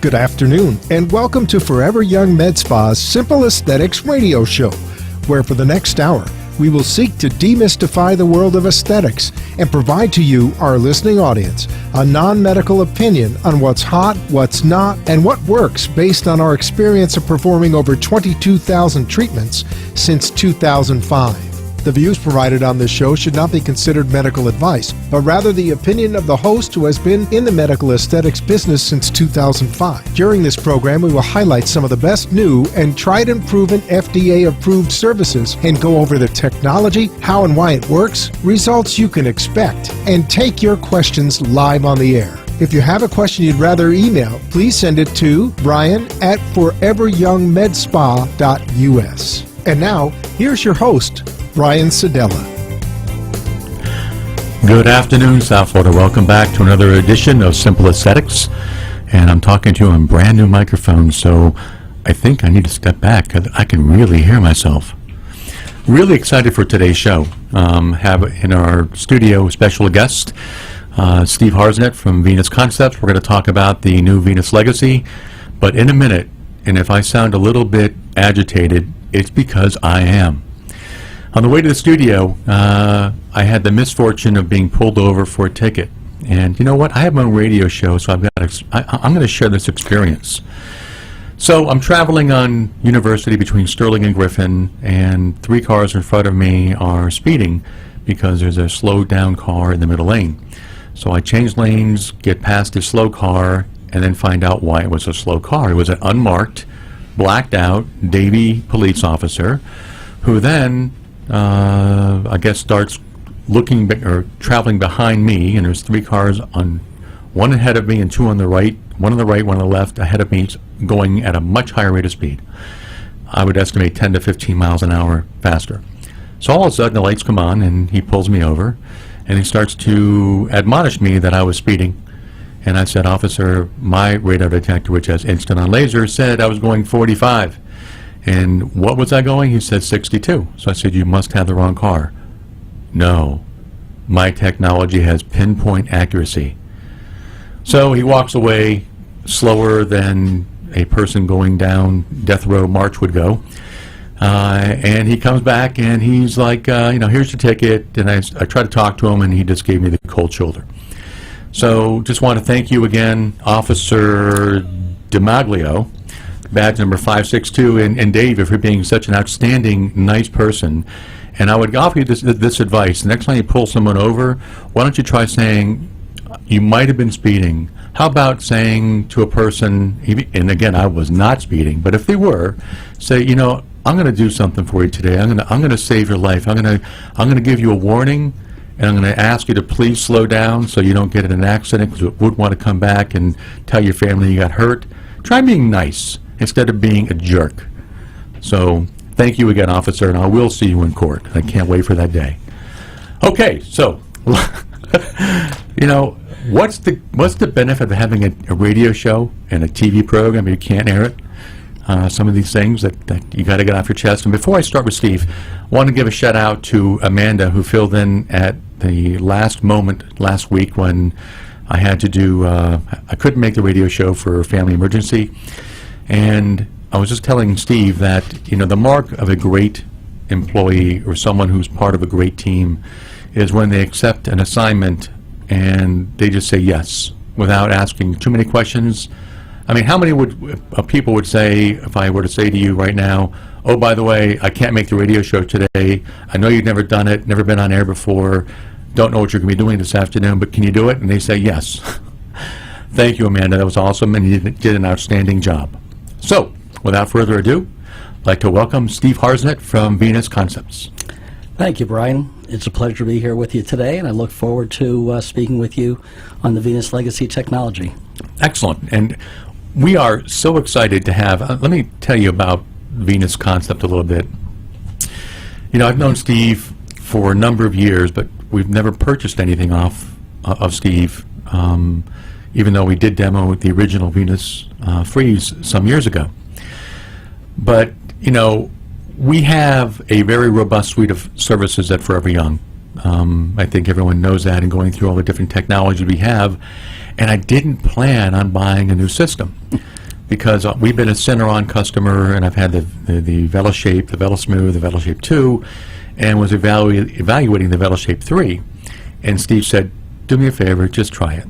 Good afternoon, and welcome to Forever Young Med Spa's Simple Aesthetics radio show, where for the next hour, we will seek to demystify the world of aesthetics and provide to you, our listening audience, a non-medical opinion on what's hot, what's not, and what works based on our experience of performing over 22,000 treatments since 2005. The views provided on this show should not be considered medical advice, but rather the opinion of the host who has been in the medical aesthetics business since 2005. During this program, we will highlight some of the best new and tried and proven FDA-approved services and go over the technology, how and why it works, results you can expect, and take your questions live on the air. If you have a question you'd rather email, please send it to brian@foreveryoungmedspa.us. And now, here's your host, Brian Sedella. Good afternoon, South Florida. Welcome back to another edition of Simple Aesthetics. And I'm talking to you on brand new microphone, so I think I need to step back. I can really hear myself. Really excited for today's show. Have in our studio special guest, Steve Harsnett from Venus Concepts. We're going to talk about the new Venus Legacy. But in a minute, and if I sound a little bit agitated, it's because I am. On the way to the studio, I had the misfortune of being pulled over for a ticket. And you know what? I have my own radio show, so I'm going to share this experience. So I'm traveling on University between Sterling and Griffin, and 3 cars in front of me are speeding because there's a slowed down car in the middle lane. So I change lanes, get past this slow car, and then find out why it was a slow car. It was an unmarked, blacked out Davie police officer who then I guess starts looking or traveling behind me, and there's 3 cars on one ahead of me and 2 on the right, one on the right, one on the left ahead of me, going at a much higher rate of speed. I would estimate 10 to 15 miles an hour faster. So all of a sudden the lights come on and he pulls me over and he starts to admonish me that I was speeding. And I said, "Officer, my radar detector, which has instant on laser, said I was going 45. And what was I going?" He said 62. So I said, "You must have the wrong car." "No, my technology has pinpoint accuracy." So he walks away slower than a person going down death row march would go. And he comes back and he's like, "Here's your ticket." And I try to talk to him and he just gave me the cold shoulder. So just want to thank you again, Officer DiMaglio, badge number 562, and Dave, for being such an outstanding, nice person. And I would offer you this advice. The next time you pull someone over, why don't you try saying, "You might have been speeding." How about saying to a person, and again, I was not speeding, but if they were, say, "I'm going to do something for you today. I'm going to save your life. I'm going to give you a warning, and I'm going to ask you to please slow down so you don't get in an accident, because you wouldn't want to come back and tell your family you got hurt." Try being nice instead of being a jerk. So thank you again, officer, and I will see you in court. I can't wait for that day. Okay, so what's the benefit of having a radio show and a TV program? You can't air it. Some of these things that you got to get off your chest. And before I start with Steve, I want to give a shout out to Amanda, who filled in at the last moment last week when I had to do, I couldn't make the radio show for a family emergency. And I was just telling Steve that, the mark of a great employee or someone who's part of a great team is when they accept an assignment and they just say yes without asking too many questions. I mean, how many people would say, if I were to say to you right now, "Oh, by the way, I can't make the radio show today. I know you've never done it, never been on air before, don't know what you're going to be doing this afternoon, but can you do it?" And they say yes. Thank you, Amanda. That was awesome, and you did an outstanding job. So, without further ado, I'd like to welcome Steve Harsnett from Venus Concepts. Thank you, Brian. It's a pleasure to be here with you today, and I look forward to speaking with you on the Venus Legacy technology. Excellent. And we are so excited to have, let me tell you about Venus Concept a little bit. I've known Steve for a number of years, but we've never purchased anything off of Steve, even though we did demo the original Venus Freeze some years ago. But, we have a very robust suite of services at Forever Young. I think everyone knows that, and going through all the different technology we have. And I didn't plan on buying a new system. because we've been a Syneron customer, and I've had the VeloShape, the VeloSmooth, the VeloShape 2, and was evaluating the VeloShape 3. And Steve said, do me a favor, just try it.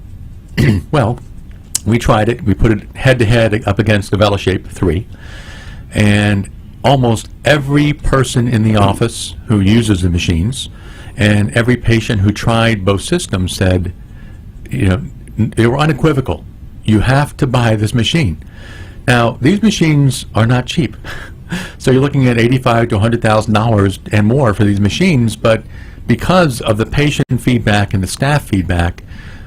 Well, we tried it. We put it head-to-head up against the VeloShape 3, and almost every person in the office who uses the machines and every patient who tried both systems said, they were unequivocal. You have to buy this machine. Now, these machines are not cheap. So you're looking at $85,000 to $100,000 and more for these machines, but because of the patient feedback and the staff feedback,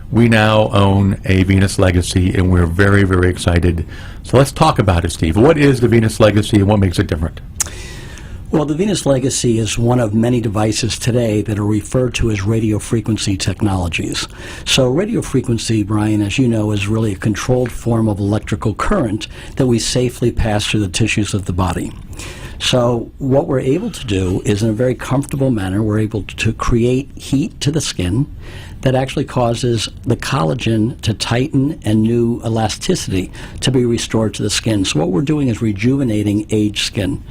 we now own a Venus Legacy, and we're very, very excited. So let's talk about it, Steve. What is the Venus Legacy, and what makes it different? Well, the Venus Legacy is one of many devices today that are referred to as radio frequency technologies. So radio frequency, Brian, as you know, is really a controlled form of electrical current that we safely pass through the tissues of the body. So what we're able to do is, in a very comfortable manner, we're able to create heat to the skin that actually causes the collagen to tighten and new elasticity to be restored to the skin. So what we're doing is rejuvenating aged skin.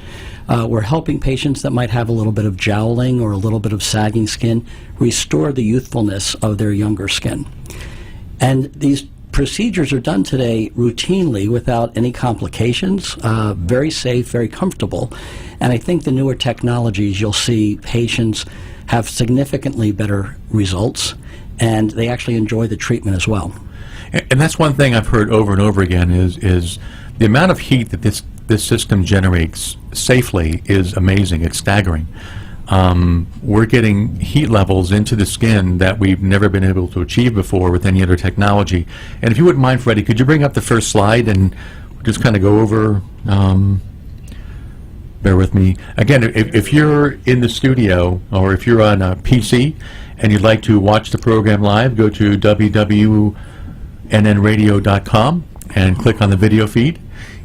We're helping patients that might have a little bit of jowling or a little bit of sagging skin restore the youthfulness of their younger skin. And these procedures are done today routinely without any complications, very safe, very comfortable. And I think the newer technologies, you'll see patients have significantly better results, and they actually enjoy the treatment as well. And that's one thing I've heard over and over again is the amount of heat that this system generates safely is amazing. It's staggering. We're getting heat levels into the skin that we've never been able to achieve before with any other technology. And if you wouldn't mind, Freddie, could you bring up the first slide and just kind of go over, bear with me. Again, if you're in the studio or if you're on a PC and you'd like to watch the program live, go to www.nnradio.com and click on the video feed.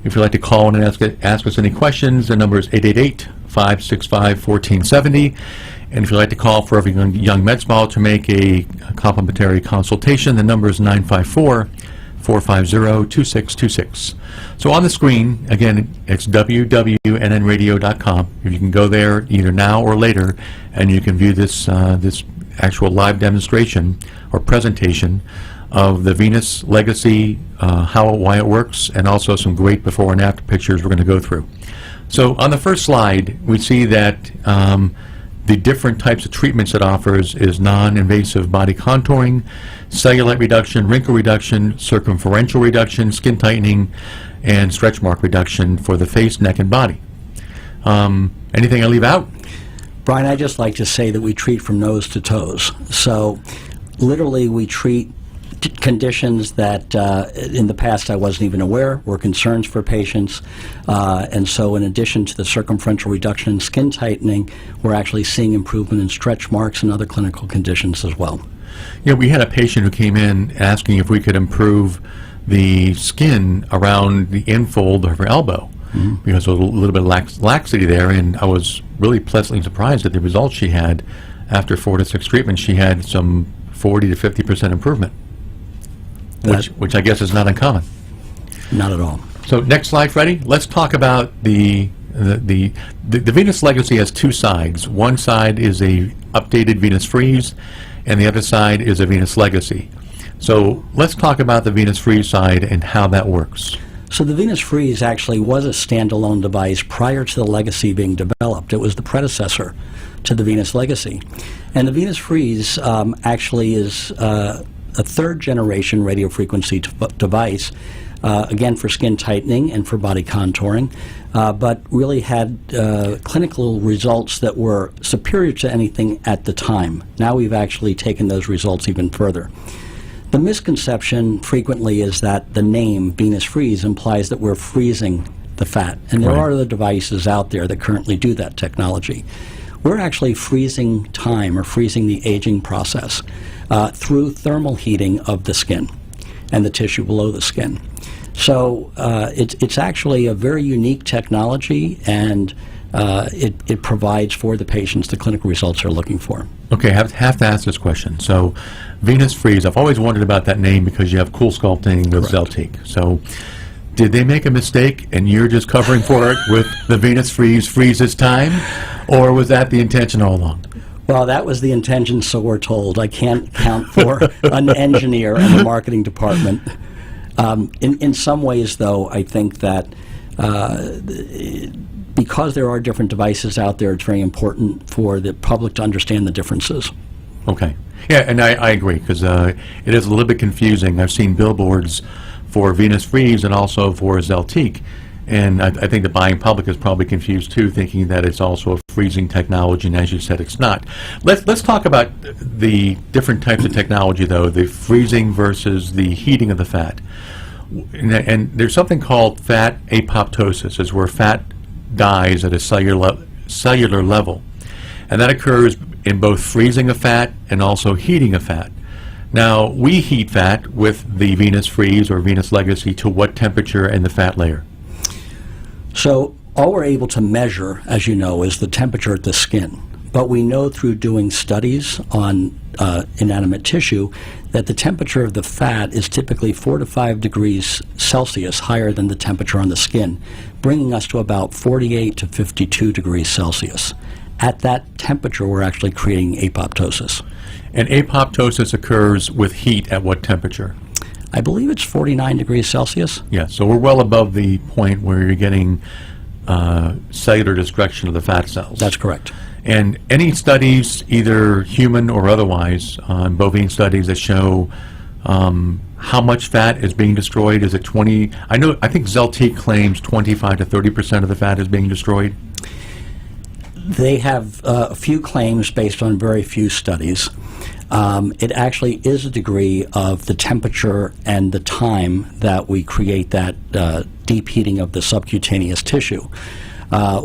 If you'd like to call in and ask us any questions, the number is 888-565-1470. And if you'd like to call for every young med spa to make a complimentary consultation, the number is 954-450-2626. So on the screen, again, it's www.nnradio.com. You can go there either now or later, and you can view this this actual live demonstration or presentation of the Venus Legacy, why it works, and also some great before and after pictures we're going to go through. So on the first slide, we see that the different types of treatments it offers is non-invasive body contouring, cellulite reduction, wrinkle reduction, circumferential reduction, skin tightening, and stretch mark reduction for the face, neck, and body. Anything I leave out? Brian, I just like to say that we treat from nose to toes. So literally we treat conditions that in the past I wasn't even aware were concerns for patients. And so in addition to the circumferential reduction and skin tightening, we're actually seeing improvement in stretch marks and other clinical conditions as well. Yeah, we had a patient who came in asking if we could improve the skin around the infold of her elbow. Because there was a little bit of laxity there, and I was really pleasantly surprised at the results she had. After 4 to 6 treatments, she had some 40 to 50% improvement, which I guess is not uncommon. Not at all. So next slide, Freddie. Let's talk about the Venus Legacy has two sides. One side is a updated Venus Freeze, and the other side is a Venus Legacy. So let's talk about the Venus Freeze side and how that works. So the Venus Freeze actually was a standalone device prior to the Legacy being developed. It was the predecessor to the Venus Legacy. And the Venus Freeze actually is a third-generation radio frequency device, again for skin tightening and for body contouring, but really had clinical results that were superior to anything at the time. Now we've actually taken those results even further. The misconception frequently is that the name Venus Freeze implies that we're freezing the fat, and there are other devices out there that currently do that technology. We're actually freezing time or freezing the aging process through thermal heating of the skin and the tissue below the skin. So it's actually a very unique technology, and it provides for the patients the clinical results they're looking for. Okay, I have to ask this question. So Venus Freeze, I've always wondered about that name because you have cool sculpting with Zeltique. So did they make a mistake and you're just covering for it with the Venus freezes time? Or was that the intention all along? Well, that was the intention, so we're told. I can't count for an engineer in the marketing department. In some ways, though, I think that because there are different devices out there, it's very important for the public to understand the differences. Okay. Yeah, and I agree, because it is a little bit confusing. I've seen billboards for Venus Freeze and also for Zeltique, and I think the buying public is probably confused too, thinking that it's also a freezing technology, and as you said, it's not. Let's talk about the different types of technology, though, the freezing versus the heating of the fat. And there's something called fat apoptosis, is where fat dies at a cellular level, and that occurs in both freezing a fat and also heating a fat. Now, we heat fat with the Venus Freeze or Venus Legacy to what temperature in the fat layer? So all we're able to measure, as you know, is the temperature at the skin. But we know through doing studies on inanimate tissue that the temperature of the fat is typically 4 to 5 degrees Celsius higher than the temperature on the skin, bringing us to about 48 to 52 degrees Celsius. At that temperature, we're actually creating apoptosis. And apoptosis occurs with heat at what temperature? I believe it's 49 degrees Celsius. Yeah, so we're well above the point where you're getting cellular destruction of the fat cells. That's correct. And any studies, either human or otherwise, bovine studies that show how much fat is being destroyed? Is it 20? I think Zeltique claims 25 to 30% of the fat is being destroyed. They have a few claims based on very few studies. It actually is a degree of the temperature and the time that we create that deep heating of the subcutaneous tissue.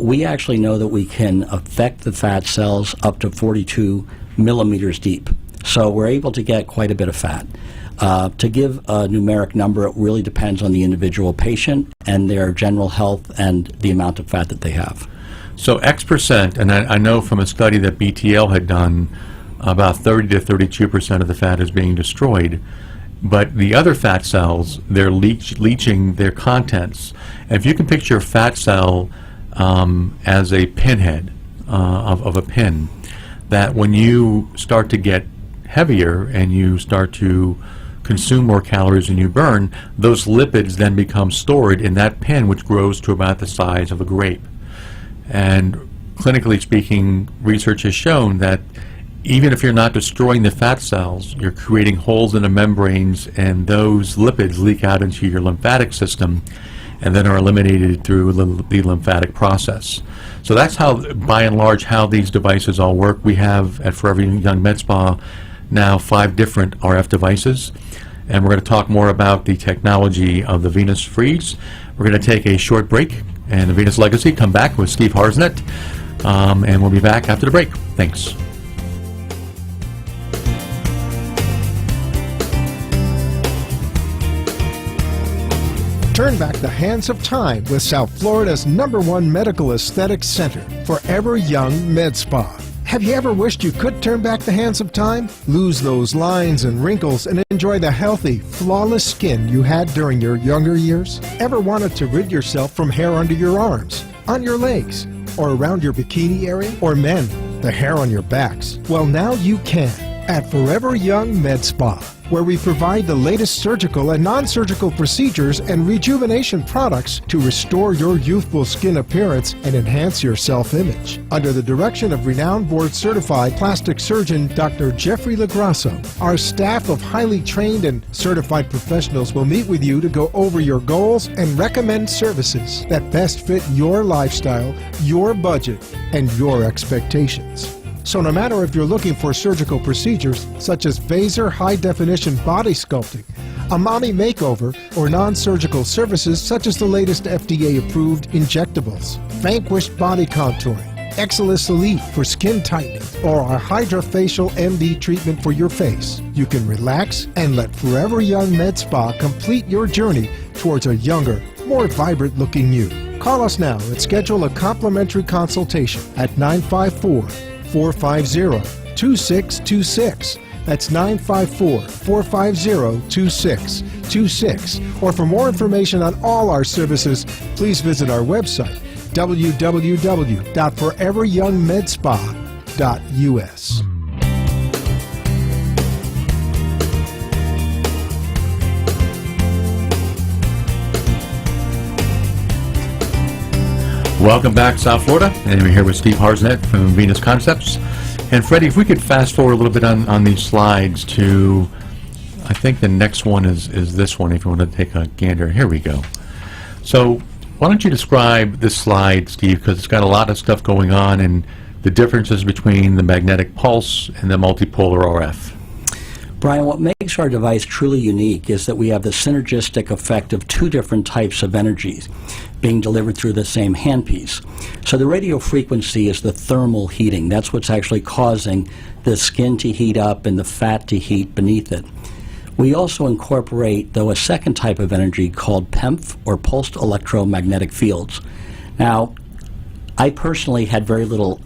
We actually know that we can affect the fat cells up to 42 millimeters deep. So we're able to get quite a bit of fat. To give a numeric number, it really depends on the individual patient and their general health and the amount of fat that they have. So X%, and I know from a study that BTL had done, about 30 to 32% of the fat is being destroyed. But the other fat cells, they're leaching their contents. And if you can picture a fat cell as a pinhead of a pin, that when you start to get heavier and you start to consume more calories than you burn, those lipids then become stored in that pin, which grows to about the size of a grape. And clinically speaking, research has shown that even if you're not destroying the fat cells, you're creating holes in the membranes, and those lipids leak out into your lymphatic system and then are eliminated through the lymphatic process. So that's how, by and large, how these devices all work. We have at Forever Young Med Spa now 5 different RF devices, and we're going to talk more about the technology of the Venus Freeze. We're going to take a short break, and the Venus Legacy. Come back with Steve Harsnett, and we'll be back after the break. Thanks. Turn back the hands of time with South Florida's #1 medical aesthetics center, Forever Young Med Spa. Have you ever wished you could turn back the hands of time? Lose those lines and wrinkles and enjoy the healthy, flawless skin you had during your younger years? Ever wanted to rid yourself from hair under your arms, on your legs, or around your bikini area? Or men, the hair on your backs? Well, now you can at Forever Young Med Spa, where we provide the latest surgical and non-surgical procedures and rejuvenation products to restore your youthful skin appearance and enhance your self-image. Under the direction of renowned board-certified plastic surgeon Dr. Jeffrey Lagrasso, our staff of highly trained and certified professionals will meet with you to go over your goals and recommend services that best fit your lifestyle, your budget, and your expectations. So no matter if you're looking for surgical procedures such as Vaser high-definition body sculpting, a mommy makeover, or non-surgical services such as the latest FDA-approved injectables, Vanquish body contouring, Exilis Elite for skin tightening, or our Hydrofacial MD treatment for your face, you can relax and let Forever Young Med Spa complete your journey towards a younger, more vibrant-looking you. Call us now and schedule a complimentary consultation at 954-450-2626 That's 954-450-2626. Or for more information on all our services, please visit our website, www.foreveryoungmedspa.us. Welcome back, South Florida, and we're here with Steve Harsnett from Venus Concepts. And Freddie, if we could fast forward a little bit on these slides to, I think the next one is this one, if you want to take a gander. Here we go. So why don't you describe this slide, Steve, because it's got a lot of stuff going on and the differences between the magnetic pulse and the multipolar RF. Brian, what makes our device truly unique is that we have the synergistic effect of two different types of energies being delivered through the same handpiece. So the radio frequency is the thermal heating. That's what's actually causing the skin to heat up and the fat to heat beneath it. We also incorporate, though, a second type of energy called PEMF, or pulsed electromagnetic fields. Now, I personally had very little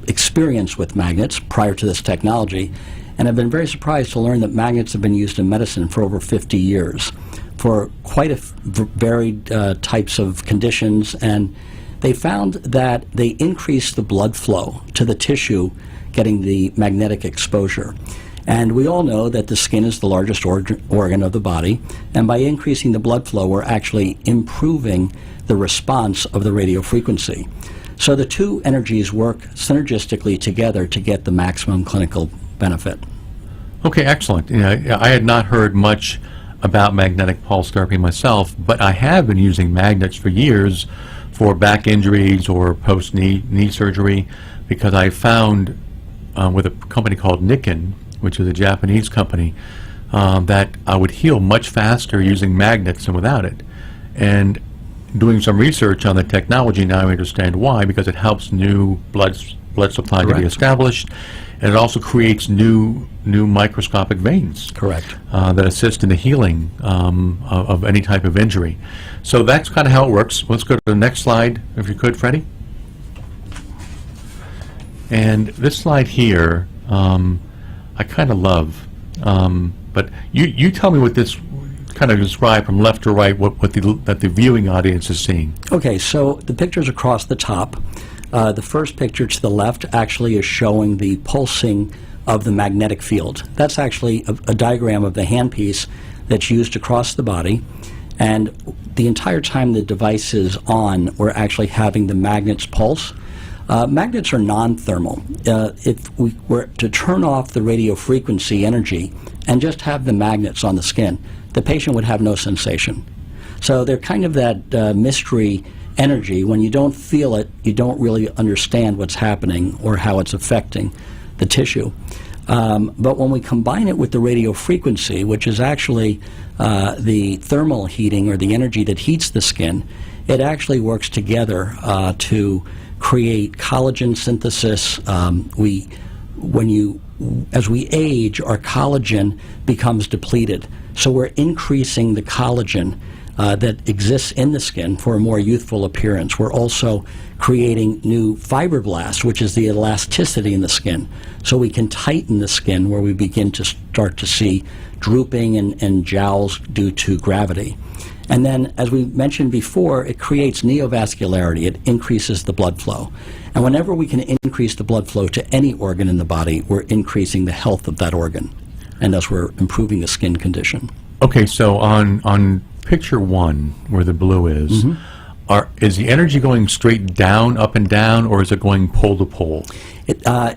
experience with magnets prior to this technology, and I've been very surprised to learn that magnets have been used in medicine for over 50 years for quite a varied types of conditions, and they found that they increase the blood flow to the tissue getting the magnetic exposure. And we all know that the skin is the largest organ of the body, and by increasing the blood flow, we're actually improving the response of the radio frequency. So the two energies work synergistically together to get the maximum clinical benefit. Okay, excellent. You know, I had not heard much about magnetic pulse therapy myself, but I have been using magnets for years for back injuries or post-knee surgery, because I found with a company called Nikken, which is a Japanese company, that I would heal much faster using magnets than without it. And doing some research on the technology now, I understand why, because it helps new blood supply to be established, and it also creates new microscopic veins. Correct. That assist in the healing of any type of injury. So that's kind of how it works. Let's go to the next slide, if you could, Freddie. And this slide here, I kind of love, but you tell me what this kind of describe from left to right what that the viewing audience is seeing. Okay, so the pictures across the top. The first picture to the left actually is showing the pulsing of the magnetic field. That's actually a diagram of the handpiece that's used across the body, and the entire time the device is on, we're actually having the magnets pulse. Magnets are non-thermal. If we were to turn off the radio frequency energy and just have the magnets on the skin, the patient would have no sensation. So they're kind of that mystery energy. When you don't feel it, you don't really understand what's happening or how it's affecting the tissue. But when we combine it with the radio frequency, which is actually the thermal heating or the energy that heats the skin, it actually works together to create collagen synthesis. As we age, our collagen becomes depleted. So we're increasing the collagen that exists in the skin for a more youthful appearance. We're also creating new fibroblasts, which is the elasticity in the skin. So we can tighten the skin where we begin to start to see drooping and jowls due to gravity. And then, as we mentioned before, it creates neovascularity. It increases the blood flow. And whenever we can increase the blood flow to any organ in the body, we're increasing the health of that organ. And thus we're improving the skin condition. Okay, so on picture one, where the blue is, is the energy going straight down, up and down, or is it going pole to pole?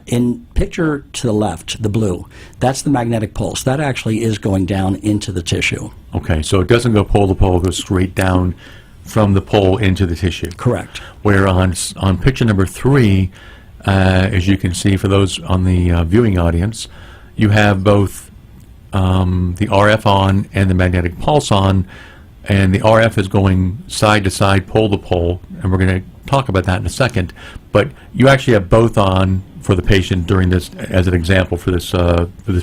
In picture to the left, the blue, that's the magnetic pulse. That actually is going down into the tissue. Okay, so it doesn't go pole to pole, it goes straight down from the pole into the tissue. Correct. Where on picture number 3, as you can see for those on the viewing audience, you have both the RF on and the magnetic pulse on, and the RF is going side to side, pole to pole, and we're going to talk about that in a second. But you actually have both on for the patient during this, as an example for this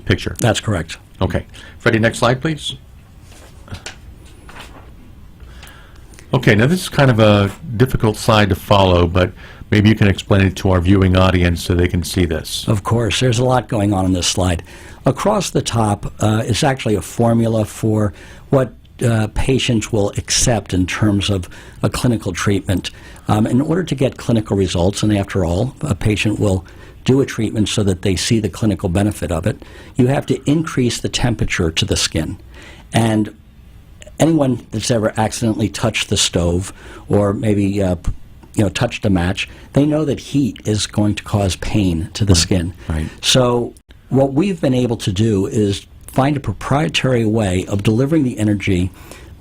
picture. That's correct. Okay, Freddie, next slide, please. Okay, now this is kind of a difficult slide to follow, but Maybe you can explain it to our viewing audience so they can see this. Of course, there's a lot going on in this slide. Across the top is actually a formula for what patients will accept in terms of a clinical treatment. In order to get clinical results, and after all, a patient will do a treatment so that they see the clinical benefit of it, you have to increase the temperature to the skin. And anyone that's ever accidentally touched the stove or maybe touched a match, they know that heat is going to cause pain to the skin. Right. So what we've been able to do is find a proprietary way of delivering the energy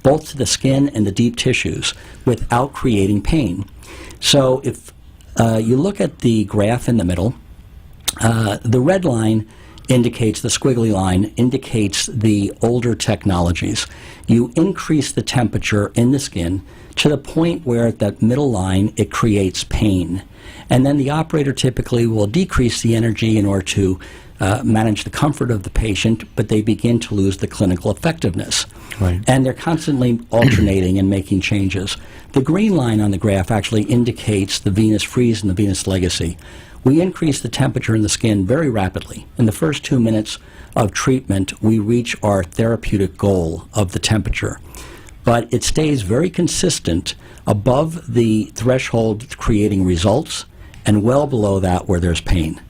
both to the skin and the deep tissues without creating pain. So if you look at the graph in the middle, the red line indicates, the squiggly line indicates the older technologies. You increase the temperature in the skin to the point where at that middle line it creates pain. And then the operator typically will decrease the energy in order to manage the comfort of the patient, but they begin to lose the clinical effectiveness. Right. And they're constantly alternating and making changes. The green line on the graph actually indicates the venous freeze and the venous legacy. We increase the temperature in the skin very rapidly. In the first 2 minutes of treatment, we reach our therapeutic goal of the temperature. But it stays very consistent above the threshold creating results and well below that where there's pain.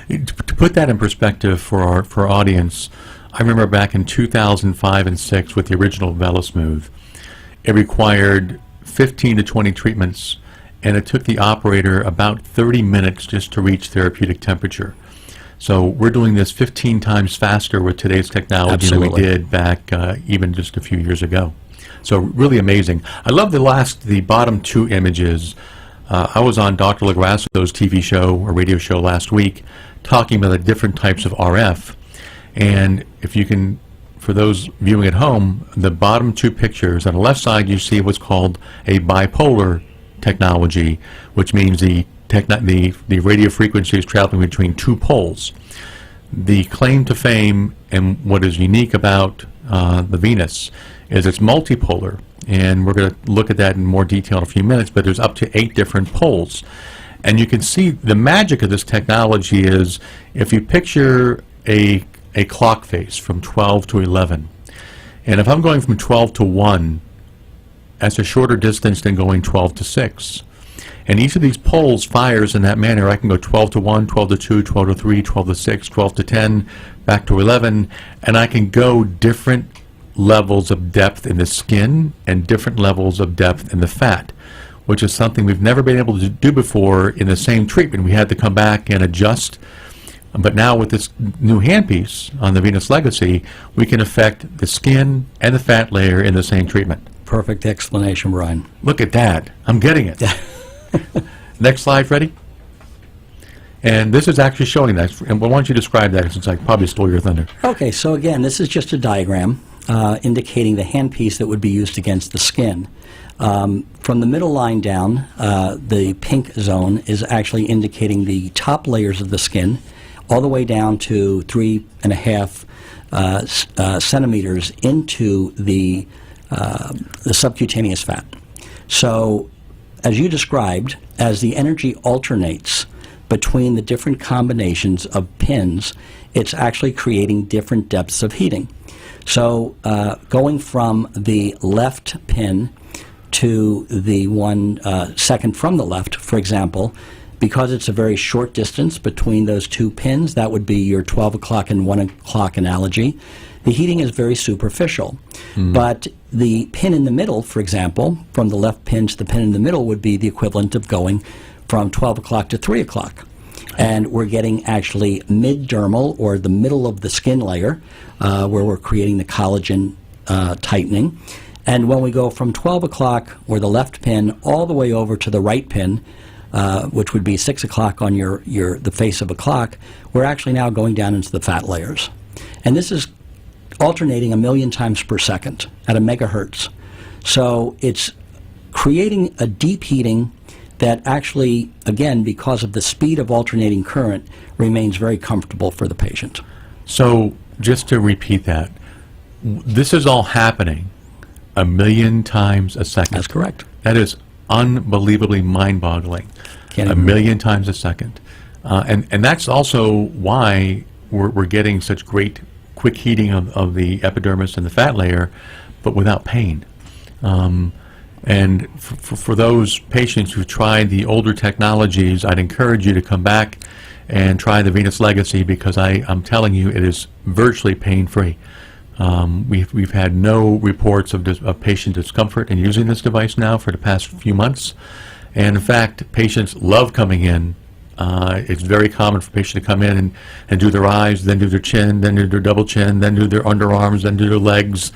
To put that in perspective for our audience, I remember back in 2005 and 6 with the original VeloSmooth, it required 15 to 20 treatments, and it took the operator about 30 minutes just to reach therapeutic temperature. So we're doing this 15 times faster with today's technology than we did back even just a few years ago. So really amazing. I love the bottom two images. I was on Dr. LaGrasso's TV show or radio show last week talking about the different types of RF. And if you can, for those viewing at home, the bottom two pictures, on the left side you see what's called a bipolar technology, which means the radio frequency is traveling between two poles. The claim to fame and what is unique about the Venus is it's multipolar, and we're going to look at that in more detail in a few minutes, but there's up to 8 different poles. And you can see the magic of this technology is if you picture a clock face from 12 to 11, and if I'm going from 12 to 1, that's a shorter distance than going 12 to 6. And each of these poles fires in that manner. I can go 12 to 1, 12 to 2, 12 to 3, 12 to 6, 12 to 10, back to 11, and I can go different levels of depth in the skin and different levels of depth in the fat, which is something we've never been able to do before in the same treatment. We had to come back and adjust. But now with this new handpiece on the Venus Legacy, we can affect the skin and the fat layer in the same treatment. Perfect explanation, Brian. Look at that. I'm getting it. Next slide, Freddie. And this is actually showing that. And why don't you describe that, since I probably stole your thunder. Okay, so again, this is just a diagram indicating the handpiece that would be used against the skin. From the middle line down, the pink zone is actually indicating the top layers of the skin, all the way down to 3.5 centimeters into the subcutaneous fat. So, as you described, as the energy alternates between the different combinations of pins, it's actually creating different depths of heating. So, going from the left pin to the one second from the left, for example, because it's a very short distance between those two pins, that would be your 12 o'clock and 1 o'clock analogy, the heating is very superficial. But the pin in the middle, for example, from the left pin to the pin in the middle would be the equivalent of going from 12 o'clock to 3 o'clock. And we're getting actually mid-dermal, or the middle of the skin layer, where we're creating the collagen tightening. And when we go from 12 o'clock, or the left pin, all the way over to the right pin, which would be 6 o'clock on the face of a clock, we're actually now going down into the fat layers. And this is alternating 1,000,000 times per second at a megahertz. So it's creating a deep heating that actually, again, because of the speed of alternating current, remains very comfortable for the patient. So just to repeat that, this is all happening 1,000,000 times a second. That's correct. That is unbelievably mind-boggling. Can't a even- million times a second. And that's also why we're getting such great quick heating of the epidermis and the fat layer, but without pain. And for those patients who tried the older technologies, I'd encourage you to come back and try the Venus Legacy, because I'm telling you, it is virtually pain-free. We've had no reports of patient discomfort in using this device now for the past few months. And in fact, patients love coming in. It's very common for patients to come in and do their eyes, then do their chin, then do their double chin, then do their underarms, then do their legs.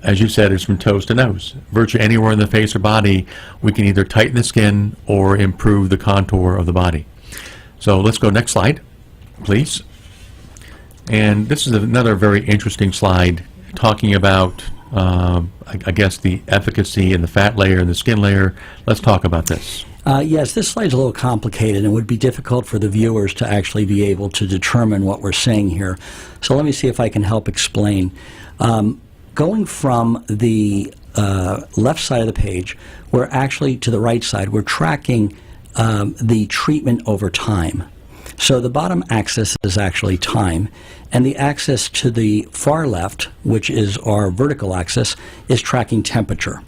As you said, it's from toes to nose. Virtually anywhere in the face or body, we can either tighten the skin or improve the contour of the body. So let's go next slide, please. And this is another very interesting slide talking about, I guess, the efficacy in the fat layer and the skin layer. Let's talk about this. Yes, this slide's a little complicated and would be difficult for the viewers to actually be able to determine what we're saying here. So let me see if I can help explain. Going from the left side of the page, we're actually to the right side, we're tracking the treatment over time. So the bottom axis is actually time, and the axis to the far left, which is our vertical axis, is tracking temperature.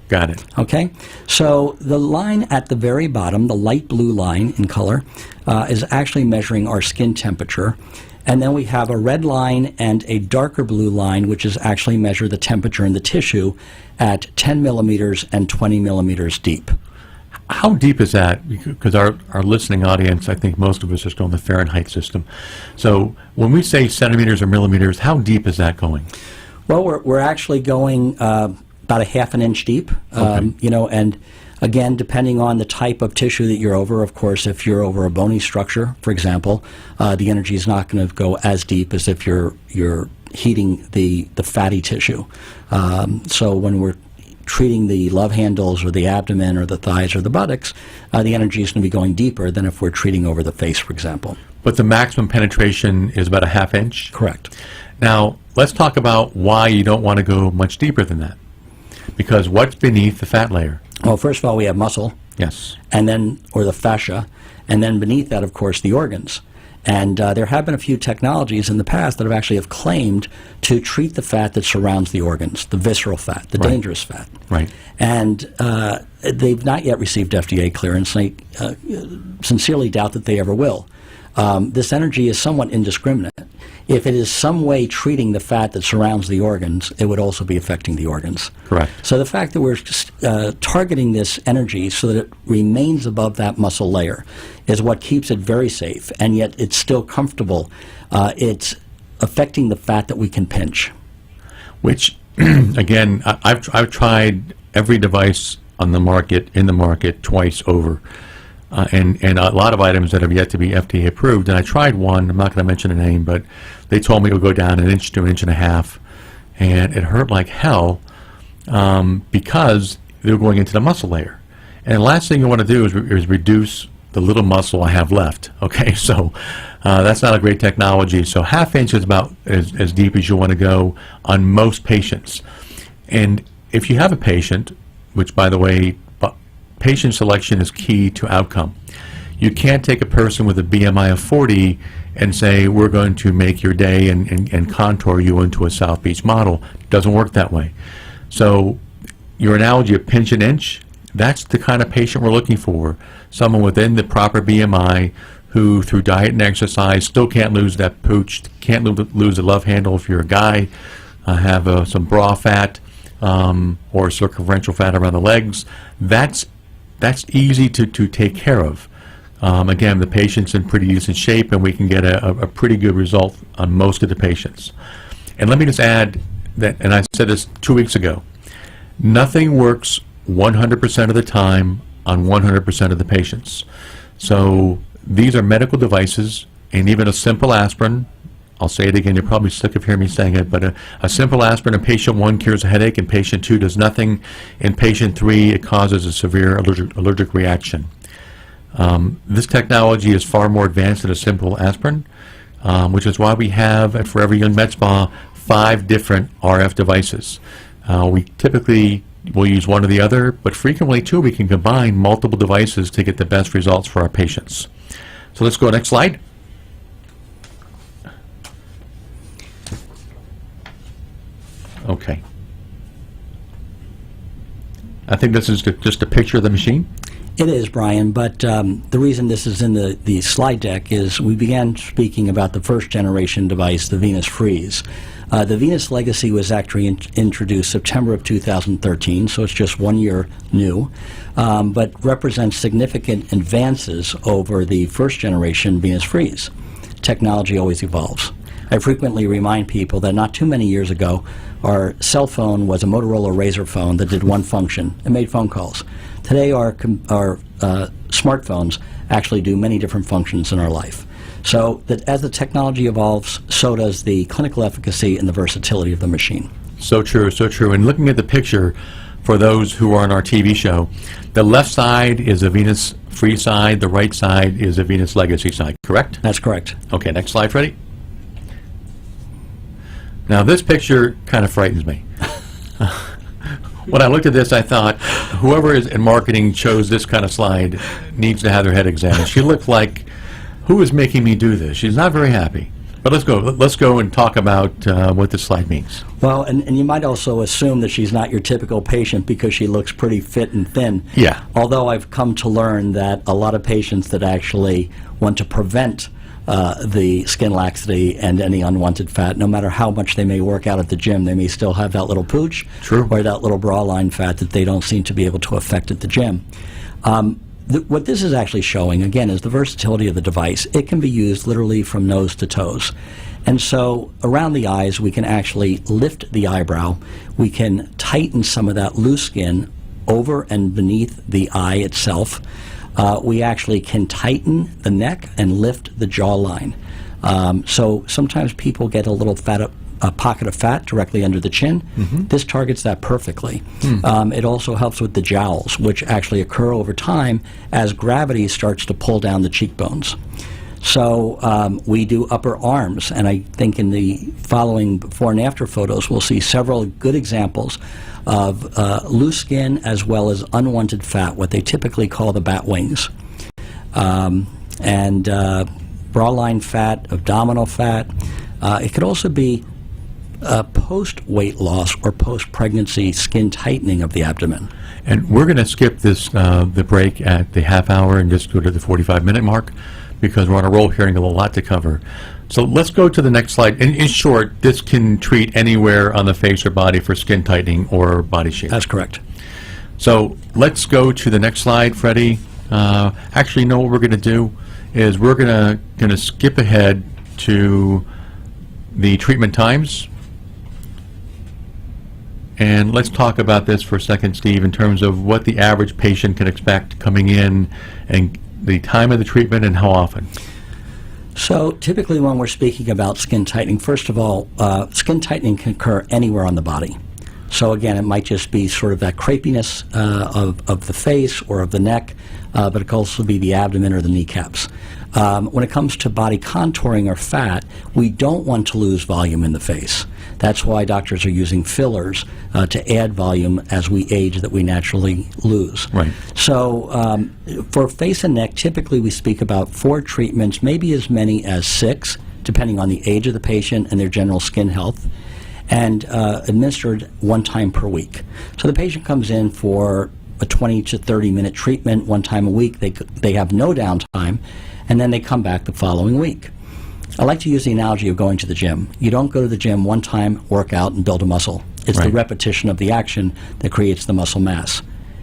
Got it. Okay? So the line at the very bottom, the light blue line in color, is actually measuring our skin temperature. And then we have a red line and a darker blue line, which is actually measure the temperature in the tissue at 10 millimeters and 20 millimeters deep. How deep is that? Because our listening audience, I think most of us just go in the Fahrenheit system. So when we say centimeters or millimeters, how deep is that going? Well, we're actually going about a half an inch deep, Okay. and again, depending on the type of tissue that you're over, of course, if you're over a bony structure, for example, the energy is not going to go as deep as if you're heating the fatty tissue. So when we're treating the love handles or the abdomen or the thighs or the buttocks, the energy is going to be going deeper than if we're treating over the face, for example. But the maximum penetration is about a half inch? Correct. Now, let's talk about why you don't want to go much deeper than that. Because what's beneath the fat layer? Well, first of all, we have muscle. Yes. And then, or the fascia, and then beneath that, of course, the organs. And there have been a few technologies in the past that have actually claimed to treat the fat that surrounds the organs, the visceral fat, the Right. dangerous fat. Right. And they've not yet received FDA clearance, and I sincerely doubt that they ever will. This energy is somewhat indiscriminate. If it is some way treating the fat that surrounds the organs, it would also be affecting the organs. Correct. So the fact that we're targeting this energy so that it remains above that muscle layer is what keeps it very safe, and yet it's still comfortable. It's affecting the fat that we can pinch. Which, again, I've tried every device on the market, in the market, twice over. And a lot of items that have yet to be FDA approved. And I tried one, I'm not going to mention a name, but they told me it would go down an inch to an inch and a half. And it hurt like hell because they were going into the muscle layer. And the last thing you want to do is reduce the little muscle I have left. Okay, so that's not a great technology. So half inch is about as deep as you want to go on most patients. And if you have a patient, which by the way, patient selection is key to outcome. You can't take a person with a BMI of 40 and say, we're going to make your day and contour you into a South Beach model. It doesn't work that way. So your analogy of pinch an inch, that's the kind of patient we're looking for. Someone within the proper BMI who, through diet and exercise, still can't lose that pooch, can't lose a love handle if you're a guy, have some bra fat or circumferential fat around the legs. That's easy to take care of. Again, the patient's in pretty decent shape, and we can get a pretty good result on most of the patients. And let me just add that, and I said this 2 weeks ago, nothing works 100% of the time on 100% of the patients. So these are medical devices, and even a simple aspirin, I'll say it again, you're probably sick of hearing me saying it, but a simple aspirin in patient 1 cures a headache, and patient 2 does nothing. In patient 3, it causes a severe allergic reaction. This technology is far more advanced than a simple aspirin, which is why we have at Forever Young Med Spa 5 different RF devices. We typically we'll use one or the other, but frequently, too, we can combine multiple devices to get the best results for our patients. So let's go next slide. Okay. I think this is just a picture of the machine. It is, Brian, but the reason this is in the slide deck is we began speaking about the first generation device, the Venus Freeze. The Venus Legacy was actually introduced September of 2013, so it's just 1 year new, but represents significant advances over the first generation Venus Freeze. Technology always evolves. I frequently remind people that not too many years ago, our cell phone was a Motorola Razr phone that did one function. It made phone calls. Today, our smartphones actually do many different functions in our life. So that as the technology evolves, so does the clinical efficacy and the versatility of the machine. So true, so true. And looking at the picture, for those who are on our TV show, the left side is a Venus Free side, the right side is a Venus Legacy side, correct? That's correct. Okay, next slide, Freddie. Now, this picture kind of frightens me. When I looked at this, I thought, whoever is in marketing chose this kind of slide needs to have their head examined. She looked like, who is making me do this? She's not very happy. But let's go and talk about what this slide means. Well, and you might also assume that she's not your typical patient because she looks pretty fit and thin. Yeah. Although I've come to learn that a lot of patients that actually want to prevent the skin laxity and any unwanted fat, no matter how much they may work out at the gym, they may still have that little pooch. True. Or that little bra line fat that they don't seem to be able to affect at the gym. What this is actually showing, again, is the versatility of the device. It can be used literally from nose to toes. And so around the eyes, we can actually lift the eyebrow. We can tighten some of that loose skin over and beneath the eye itself. We actually can tighten the neck and lift the jawline. So sometimes people get a little a pocket of fat directly under the chin. Mm-hmm. This targets that perfectly. It also helps with the jowls, which actually occur over time as gravity starts to pull down the cheekbones. So we do upper arms, and I think in the following before and after photos, we'll see several good examples of loose skin as well as unwanted fat, what they typically call the bat wings. And bra line fat, abdominal fat. It could also be post-weight loss or post-pregnancy skin tightening of the abdomen. And we're going to skip this the break at the half hour and just go to the 45-minute mark because we're on a roll here and got a lot to cover. So let's go to the next slide. In short, this can treat anywhere on the face or body for skin tightening or body shape. That's correct. So let's go to the next slide, Freddie. Actually, no, what we're going to do is we're going to skip ahead to the treatment times. And let's talk about this for a second, Steve, in terms of what the average patient can expect coming in and the time of the treatment and how often. So typically when we're speaking about skin tightening, first of all, skin tightening can occur anywhere on the body. So again, it might just be sort of that crepiness of the face or of the neck, but it could also be the abdomen or the kneecaps. When it comes to body contouring or fat, we don't want to lose volume in the face. That's why doctors are using fillers to add volume as we age that we naturally lose. Right. So for face and neck, typically we speak about 4 treatments, maybe as many as 6, depending on the age of the patient and their general skin health, and administered 1 time per week. So the patient comes in for a 20 to 30 minute treatment 1 time a week. They have no downtime, and then they come back the following week. I like to use the analogy of going to the gym. You don't go to the gym 1 time, work out, and build a muscle. It's right. The repetition of the action that creates the muscle mass.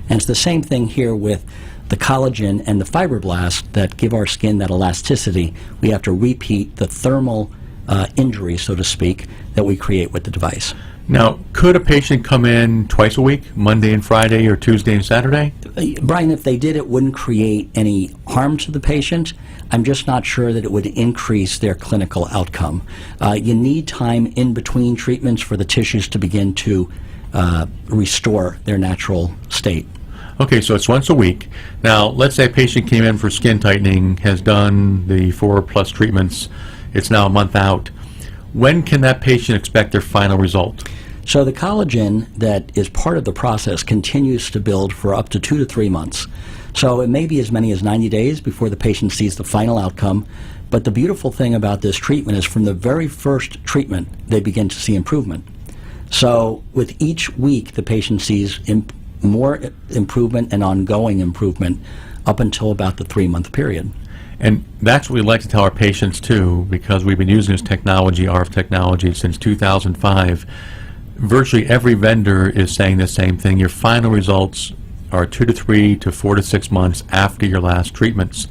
And it's the same thing here with the collagen and the fibroblasts that give our skin that elasticity. We have to repeat the thermal injury, so to speak, that we create with the device. Now, could a patient come in twice a week, Monday and Friday or Tuesday and Saturday? Brian, if they did, it wouldn't create any harm to the patient. I'm just not sure that it would increase their clinical outcome. You need time in between treatments for the tissues to begin to restore their natural state. Okay, so it's once a week. Now, let's say a patient came in for skin tightening, has done the 4+ treatments. It's now a month out. When can that patient expect their final result? So the collagen that is part of the process continues to build for up to 2 to 3 months. So it may be as many as 90 days before the patient sees the final outcome. But the beautiful thing about this treatment is from the very first treatment, they begin to see improvement. So with each week, the patient sees more improvement and ongoing improvement up until about the 3-month period. And that's what we like to tell our patients too, because we've been using this technology, RF technology, since 2005. Virtually every vendor is saying the same thing. Your final results are 2 to 3 to 4 to 6 months after your last treatments.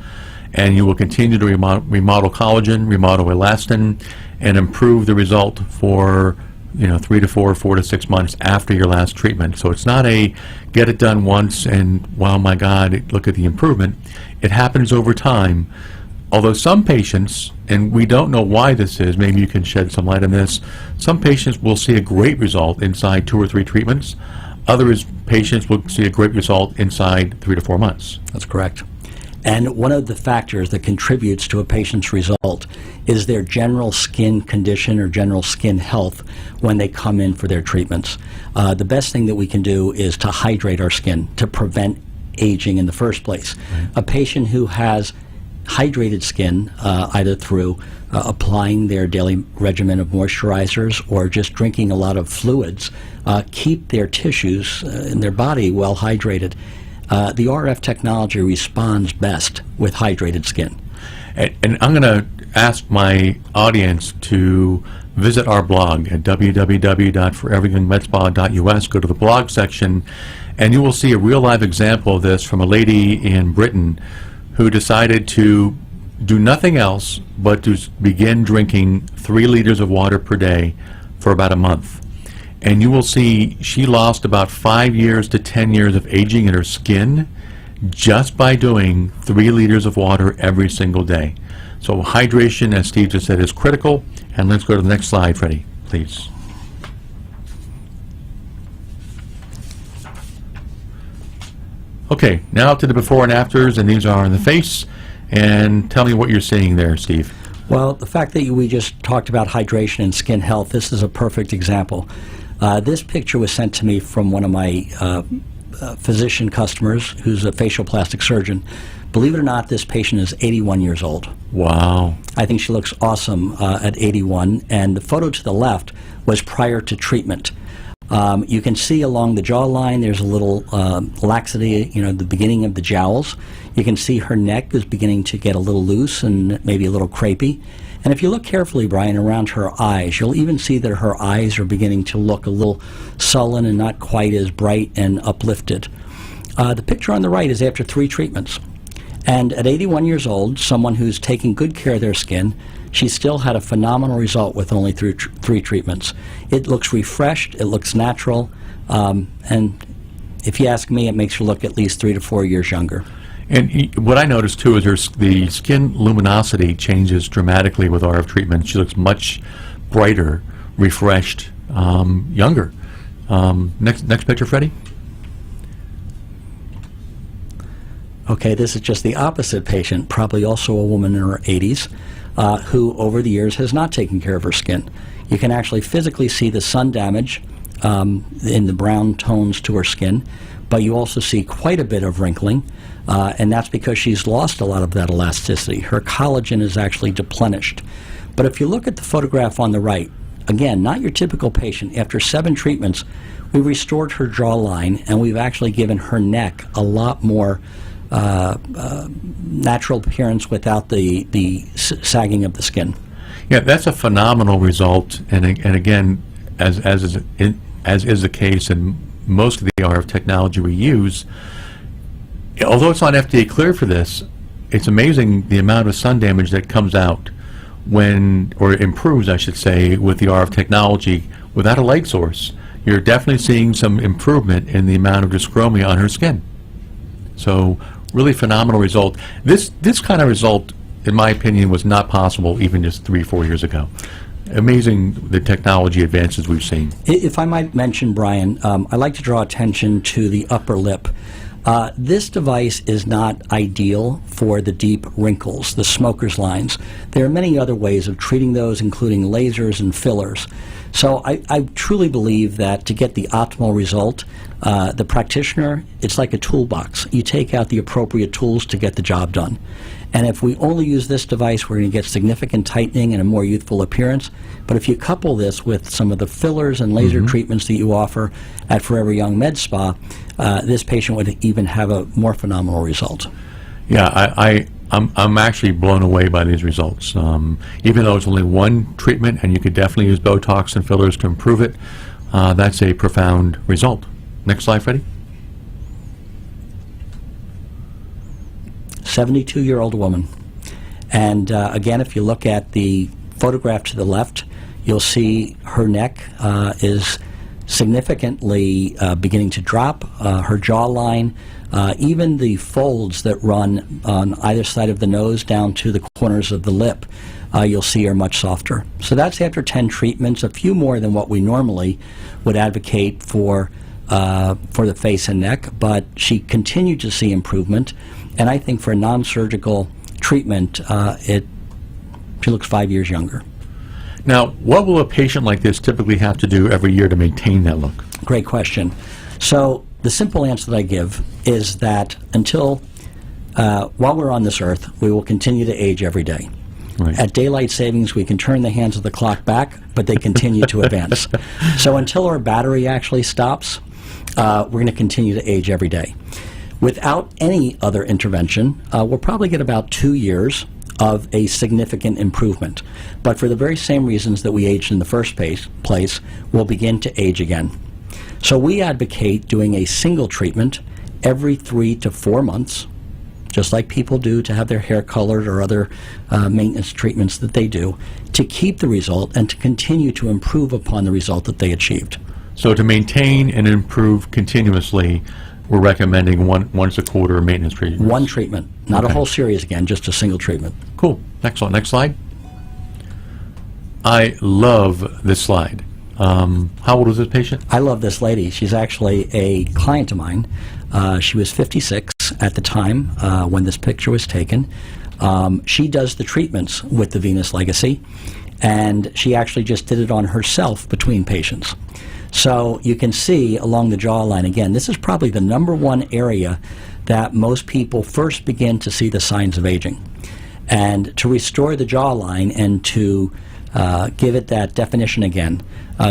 And you will continue to remodel collagen, remodel elastin, and improve the result for 3 to 4, 4 to 6 months after your last treatment. So it's not a get it done once and, wow, my God, look at the improvement. It happens over time. Although some patients, and we don't know why this is, maybe you can shed some light on this, some patients will see a great result inside 2 or 3 treatments. Other patients will see a great result inside 3 to 4 months. That's correct. And one of the factors that contributes to a patient's result is their general skin condition or general skin health when they come in for their treatments. The best thing that we can do is to hydrate our skin to prevent aging in the first place. Right. A patient who has hydrated skin, either through applying their daily regimen of moisturizers or just drinking a lot of fluids, keep their tissues in their body well hydrated. The RF technology responds best with hydrated skin. And I'm going to ask my audience to visit our blog at www.foreveryoungmedspa.us. Go to the blog section, and you will see a real live example of this from a lady in Britain who decided to do nothing else but to begin drinking 3 liters of water per day for about a month. And you will see she lost about 5 years to 10 years of aging in her skin just by doing 3 liters of water every single day. So hydration, as Steve just said, is critical. And let's go to the next slide, Freddie, please. Okay, now to the before and afters, and these are in the face. And tell me what you're seeing there, Steve. Well, the fact that we just talked about hydration and skin health, this is a perfect example. This picture was sent to me from one of my physician customers who's a facial plastic surgeon. Believe it or not, this patient is 81 years old. Wow. I think she looks awesome at 81, and the photo to the left was prior to treatment. You can see along the jawline there's a little laxity, the beginning of the jowls. You can see her neck is beginning to get a little loose and maybe a little crepey. And if you look carefully, Brian, around her eyes, you'll even see that her eyes are beginning to look a little sullen and not quite as bright and uplifted. The picture on the right is after 3 treatments. And at 81 years old, someone who's taking good care of their skin, she still had a phenomenal result with only 3 treatments. It looks refreshed, it looks natural, and if you ask me, it makes her look at least 3 to 4 years younger. And what I noticed too is the skin luminosity changes dramatically with RF treatment. She looks much brighter, refreshed, younger. Next picture, Freddie. Okay, this is just the opposite patient, probably also a woman in her 80s, who over the years has not taken care of her skin. You can actually physically see the sun damage in the brown tones to her skin, but you also see quite a bit of wrinkling, and that's because she's lost a lot of that elasticity. Her collagen is actually deplenished. But if you look at the photograph on the right, again, not your typical patient. After 7 treatments, we restored her jawline, and we've actually given her neck a lot more natural appearance without the sagging of the skin. Yeah, that's a phenomenal result, and again, as is the case in most of the RF technology we use, although it's not FDA cleared for this, it's amazing the amount of sun damage that comes out or improves, I should say, with the RF technology without a light source. You're definitely seeing some improvement in the amount of dyschromia on her skin. So really phenomenal result. This kind of result, in my opinion, was not possible even just 3-4 years ago. Amazing the technology advances we've seen. If I might mention, Brian, I'd like to draw attention to the upper lip. This device is not ideal for the deep wrinkles, the smoker's lines. There are many other ways of treating those, including lasers and fillers. So I truly believe that to get the optimal result, the practitioner, it's like a toolbox. You take out the appropriate tools to get the job done. And if we only use this device, we're going to get significant tightening and a more youthful appearance. But if you couple this with some of the fillers and laser treatments that you offer at Forever Young Med Spa, this patient would even have a more phenomenal result. Yeah, I'm actually blown away by these results. Even though it's only one treatment, and you could definitely use Botox and fillers to improve it, that's a profound result. Next slide, Freddie. 72-year-old woman. And again, if you look at the photograph to the left, you'll see her neck is significantly beginning to drop, her jawline, even the folds that run on either side of the nose down to the corners of the lip, you'll see are much softer. So that's after 10 treatments, a few more than what we normally would advocate for the face and neck, but she continued to see improvement. And I think for a non-surgical treatment, she looks 5 years younger. Now, what will a patient like this typically have to do every year to maintain that look? Great question. So the simple answer that I give is that until, while we're on this earth, we will continue to age every day. Right. At daylight savings, we can turn the hands of the clock back, but they continue to advance. So until our battery actually stops, we're going to continue to age every day. Without any other intervention, we'll probably get about 2 years of a significant improvement. But for the very same reasons that we aged in the first place, we'll begin to age again. So we advocate doing a single treatment every 3 to 4 months, just like people do to have their hair colored or other maintenance treatments that they do, to keep the result and to continue to improve upon the result that they achieved. So to maintain and improve continuously, we're recommending once a quarter maintenance treatment. One treatment, not a whole series again, just a single treatment. Cool. Next one. Next slide. I love this slide. How old is this patient? I love this lady. She's actually a client of mine. She was 56 at the time when this picture was taken. She does the treatments with the Venus Legacy, and she actually just did it on herself between patients. So you can see along the jawline, again, this is probably the #1 area that most people first begin to see the signs of aging. And to restore the jawline and to give it that definition again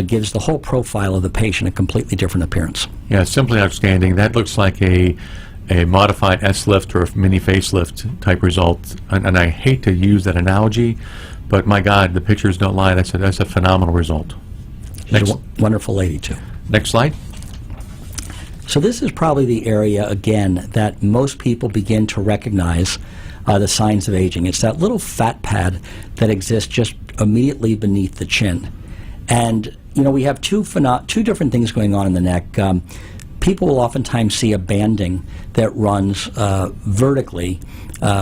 gives the whole profile of the patient a completely different appearance. Yeah, simply outstanding. That looks like a modified S-lift or a mini facelift type result. And I hate to use that analogy, but my God, the pictures don't lie. That's a phenomenal result. She's a wonderful lady, too. Next slide. So this is probably the area, again, that most people begin to recognize the signs of aging. It's that little fat pad that exists just immediately beneath the chin. And, you know, we have two different things going on in the neck. People will oftentimes see a banding that runs vertically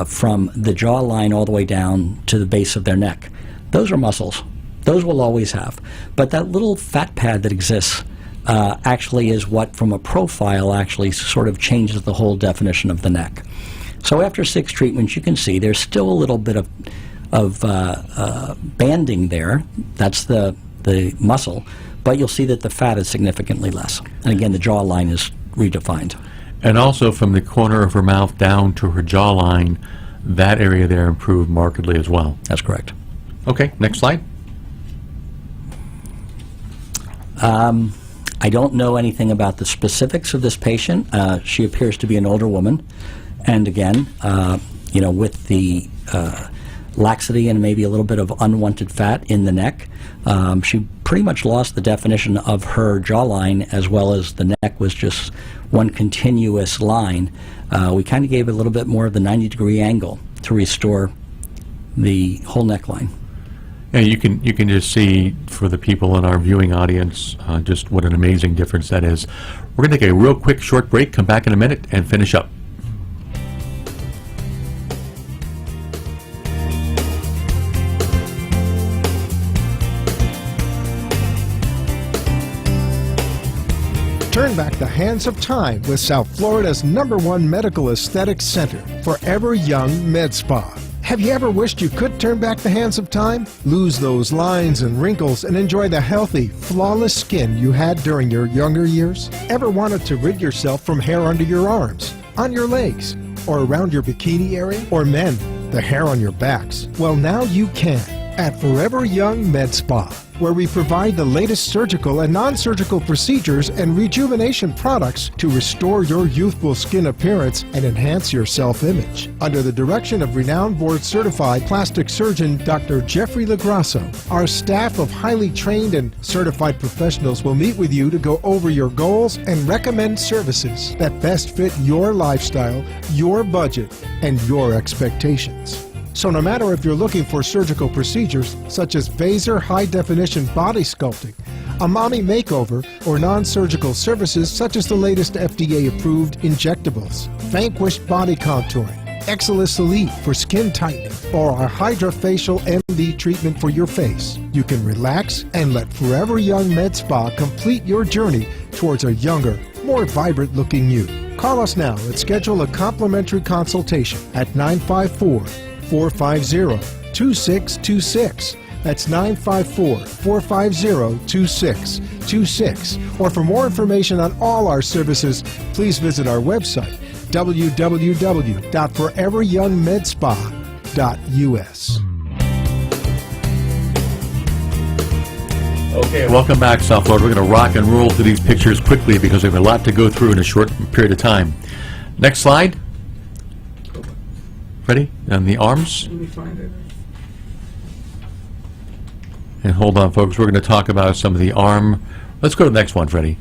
from the jawline all the way down to the base of their neck. Those are muscles. Those we'll always have. But that little fat pad that exists actually is what, from a profile, actually sort of changes the whole definition of the neck. So after 6 treatments, you can see there's still a little bit of banding there. That's the muscle. But you'll see that the fat is significantly less. And again, the jawline is redefined. And also from the corner of her mouth down to her jawline, that area there improved markedly as well. That's correct. Okay, next slide. I don't know anything about the specifics of this patient. She appears to be an older woman. And again, you know, with the laxity and maybe a little bit of unwanted fat in the neck, she pretty much lost the definition of her jawline, as well as the neck was just one continuous line. We kind of gave it a little bit more of the 90-degree angle to restore the whole neckline. And you can just see, for the people in our viewing audience, just what an amazing difference that is. We're going to take a real quick short break, come back in a minute, and finish up. Turn back the hands of time with South Florida's #1 medical aesthetics center, Forever Young Med Spa. Have you ever wished you could turn back the hands of time? Lose those lines and wrinkles and enjoy the healthy, flawless skin you had during your younger years? Ever wanted to rid yourself from hair under your arms, on your legs, or around your bikini area? Or men, the hair on your backs? Well, now you can at Forever Young Med Spa, where we provide the latest surgical and non-surgical procedures and rejuvenation products to restore your youthful skin appearance and enhance your self-image. Under the direction of renowned board-certified plastic surgeon Dr. Jeffrey Lagrasso, our staff of highly trained and certified professionals will meet with you to go over your goals and recommend services that best fit your lifestyle, your budget, and your expectations. So no matter if you're looking for surgical procedures such as Vaser high-definition body sculpting, a mommy makeover, or non-surgical services such as the latest FDA-approved injectables, Vanquish body contouring, Exilis Elite for skin tightening, or our Hydrafacial MD treatment for your face, you can relax and let Forever Young Med Spa complete your journey towards a younger, more vibrant-looking you. Call us now and schedule a complimentary consultation at 954-450-2626. That's 954-450-2626. Or for more information on all our services, please visit our website, www.foreveryoungmedspa.us. Okay, welcome back, South Florida. We're going to rock and roll through these pictures quickly because we have a lot to go through in a short period of time. Next slide. Ready? On the arms. Let me find it. And hold on, folks. We're going to talk about some of the arm. Let's go to the next one, Freddie.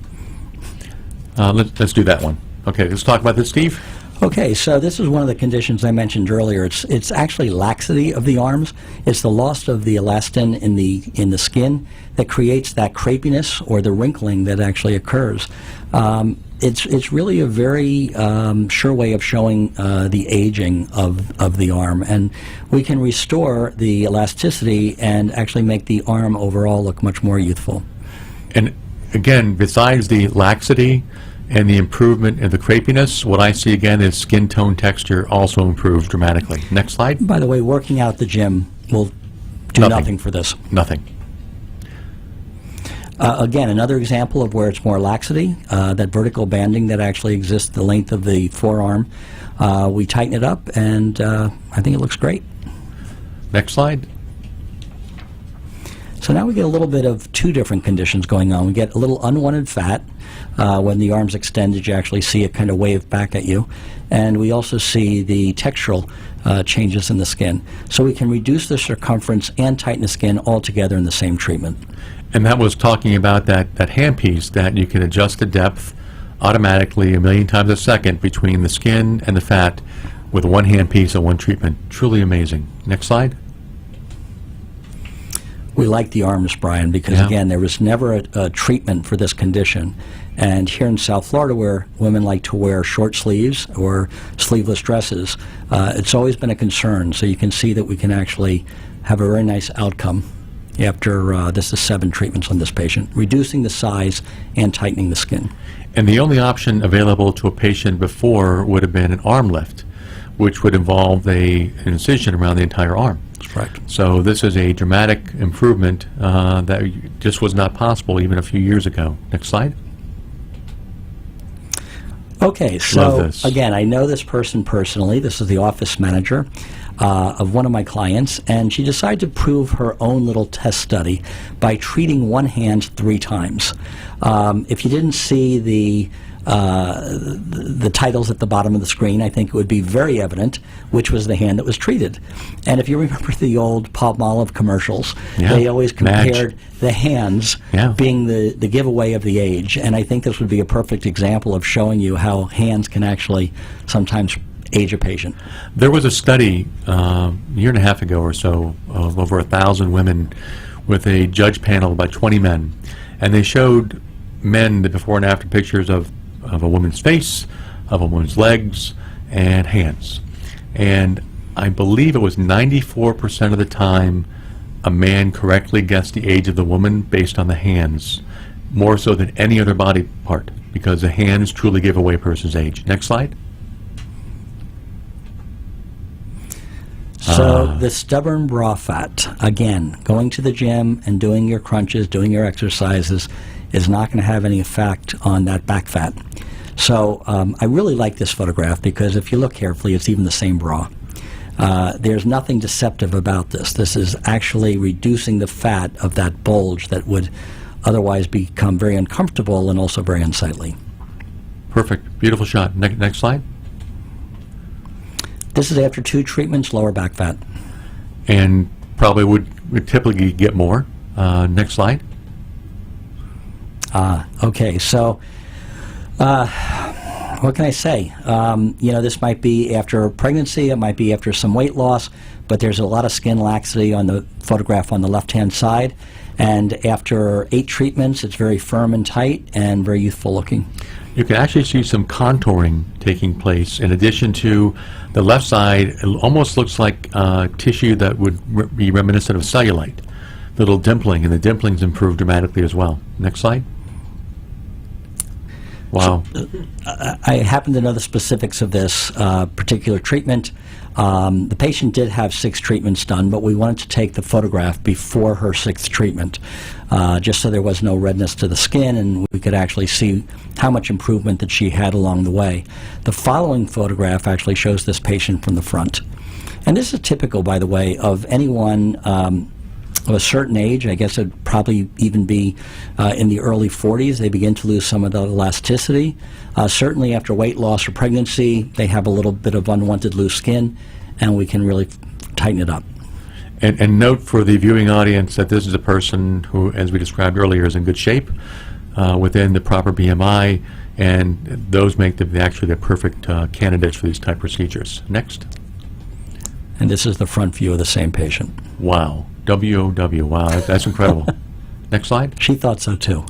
Let's do that one. Okay, let's talk about this, Steve. Okay, so this is one of the conditions I mentioned earlier. It's actually laxity of the arms. It's the loss of the elastin in the skin that creates that crepiness or the wrinkling that actually occurs. It's really a very sure way of showing the aging of the arm, and we can restore the elasticity and actually make the arm overall look much more youthful. And again, besides the laxity and the improvement in the crepiness, what I see again is skin tone texture also improves dramatically. Next slide. By the way, working out at the gym will do nothing for this. Nothing. Again, another example of where it's more laxity, that vertical banding that actually exists the length of the forearm. We tighten it up, and I think it looks great. Next slide. So now we get a little bit of two different conditions going on. We get a little unwanted fat. When the arm's extended, you actually see it kind of wave back at you. And we also see the textural changes in the skin. So we can reduce the circumference and tighten the skin all together in the same treatment. And that was talking about that handpiece that you can adjust the depth automatically 1,000,000 times a second between the skin and the fat with one handpiece and one treatment. Truly amazing. Next slide. We like the arms, Brian, because again, there was never a treatment for this condition. And here in South Florida, where women like to wear short sleeves or sleeveless dresses, it's always been a concern. So you can see that we can actually have a very nice outcome after this is 7 treatments on this patient, reducing the size and tightening the skin. And the only option available to a patient before would have been an arm lift, which would involve an incision around the entire arm. That's correct. So this is a dramatic improvement that just was not possible even a few years ago. Next slide. Okay, Love so this. again, I know this person personally. This is the office manager of one of my clients, and she decided to prove her own little test study by treating one hand 3 times. If you didn't see the titles at the bottom of the screen, I think it would be very evident which was the hand that was treated. And if you remember the old Palmolive commercials, they always compared the hands being the giveaway of the age. And I think this would be a perfect example of showing you how hands can actually sometimes age a patient. There was a study a year and a half ago or so of over 1,000 women with a judge panel of about 20 men. And they showed men the before and after pictures of a woman's face, of a woman's legs, and hands. And I believe it was 94% of the time a man correctly guessed the age of the woman based on the hands, more so than any other body part, because the hands truly give away a person's age. Next slide. So the stubborn bra fat, again, going to the gym and doing your crunches, doing your exercises, is not going to have any effect on that back fat. So I really like this photograph because if you look carefully, it's even the same bra. There's nothing deceptive about this. This is actually reducing the fat of that bulge that would otherwise become very uncomfortable and also very unsightly. Perfect. Beautiful shot. Next slide. This is after 2 treatments, lower back fat. And probably would typically get more. Next slide. Okay, so what can I say? This might be after pregnancy, it might be after some weight loss, but there's a lot of skin laxity on the photograph on the left-hand side. And after 8 treatments, it's very firm and tight and very youthful looking. You can actually see some contouring taking place. In addition to the left side, it almost looks like tissue that would be reminiscent of cellulite. Little dimpling, and the dimplings improve dramatically as well. Next slide. Wow. I happen to know the specifics of this particular treatment. The patient did have 6 treatments done, but we wanted to take the photograph before her 6th treatment, just so there was no redness to the skin and we could actually see how much improvement that she had along the way. The following photograph actually shows this patient from the front. And this is typical, by the way, of anyone of a certain age. I guess it'd probably even be in the early 40s. They begin to lose some of the elasticity. Certainly after weight loss or pregnancy, they have a little bit of unwanted loose skin, and we can really tighten it up. And note for the viewing audience that this is a person who, as we described earlier, is in good shape, within the proper BMI, and those make them actually the perfect candidates for these type procedures. Next. And this is the front view of the same patient. Wow. WOW. Wow, that's incredible. Next slide. She thought so too.